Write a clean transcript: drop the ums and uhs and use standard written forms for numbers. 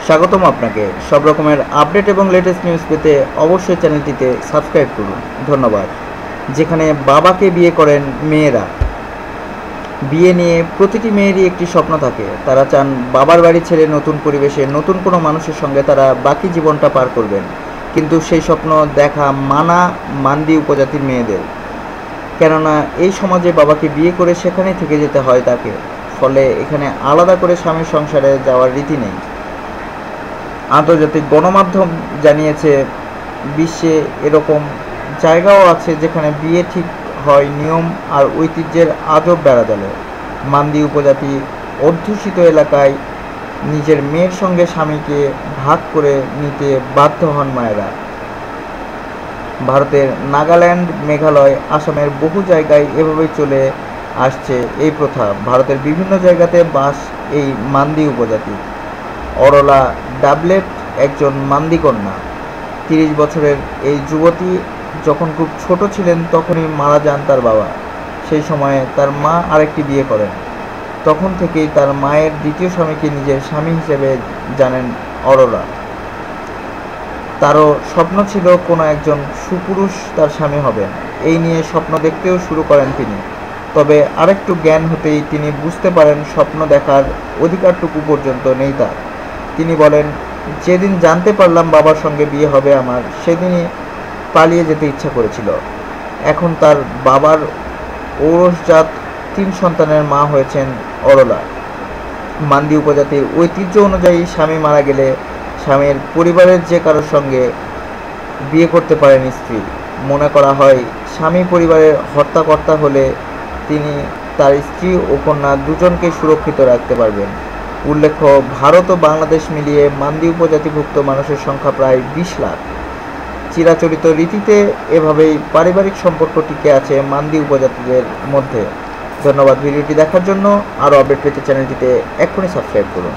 স্বাগতম আপনাকে। সব রকমের আপডেট এবং লেটেস্ট নিউজ পেতে অবশ্যই চ্যানেলটিতে সাবস্ক্রাইব করুন। ধন্যবাদ। যেখানে বাবাকে বিয়ে করেন মেয়েরা। বিয়ে নিয়ে প্রতিটি মেয়েরই একটি স্বপ্ন থাকে। তারা চান বাবার বাড়ি ছেড়ে নতুন পরিবেশে নতুন কোনো মানুষের সঙ্গে তারা বাকি জীবনটা পার করবেন। কিন্তু সেই স্বপ্ন দেখা মান্দি উপজাতির মেয়েদের। কেননা এই সমাজে বাবাকে বিয়ে করে সেখানেই থেকে যেতে হয় তাকে। ফলে এখানে আলাদা করে স্বামীর সংসারে যাওয়ার রীতি নেই। আন্তর্জাতিক গণমাধ্যম জানিয়েছে, বিশ্বে এরকম জায়গাও আছে যেখানে বিয়ে ঠিক হয় নিয়ম আর ঐতিহ্যের আজব বেড়াজালে। মান্দি উপজাতি অধ্যুষিত এলাকায় নিজের মেয়ের সঙ্গে স্বামীকে ভাগ করে নিতে বাধ্য হন মায়েরা। ভারতের নাগাল্যান্ড, মেঘালয়, আসামের বহু জায়গায় এভাবেই চলে আসছে এই প্রথা। ভারতের বিভিন্ন জায়গাতে বাস এই মান্দি উপজাতি। অরলা ডাবলেট একজন মান্দি কন্যা। 30 বছরের এই যুবতী যখন খুব ছোট ছিলেন তখনই মারা যান তার বাবা। সেই সময়ে তার মা আরেকটি বিয়ে করেন। তখন থেকেই তার মায়ের দ্বিতীয় স্বামীকে নিজের স্বামী হিসেবে জানেন অরলা। তারও স্বপ্ন ছিল কোনো একজন সুপুরুষ তার স্বামী হবেন। এই নিয়ে স্বপ্ন দেখতেও শুরু করেন তিনি। তবে আরেকটু জ্ঞান হতেই তিনি বুঝতে পারেন স্বপ্ন দেখার অধিকারটুকু পর্যন্ত নেই তার। তিনি বলেন, যেদিন জানতে পারলাম বাবার সঙ্গে বিয়ে হবে আমার, সেদিনই পালিয়ে যেতে ইচ্ছা করেছিল। এখন তার বাবার ঔরসজাত 3 সন্তানের মা হয়েছেন অরলা। মান্দি উপজাতির ঐতিহ্য অনুযায়ী স্বামী মারা গেলে স্বামীর পরিবারের যে কারোর সঙ্গে বিয়ে করতে পারেন স্ত্রী। মনে করা হয় স্বামী পরিবারের হর্তাকর্তা হলে তিনি তার স্ত্রী ও কন্যা দুজনকে সুরক্ষিত রাখতে পারবেন। উল্লেখ্য, ভারত ও বাংলাদেশ মিলিয়ে মান্দি উপজাতিভুক্ত মানুষের সংখ্যা প্রায় 20 লাখ। চিরাচরিত রীতিতে এভাবেই পারিবারিক সম্পর্ক টিকে আছে মান্দি উপজাতিদের মধ্যে। ধন্যবাদ ভিডিওটি দেখার জন্য। আরও আপডেট পেতে চ্যানেলটিতে এক্ষুনি সাবস্ক্রাইব করুন।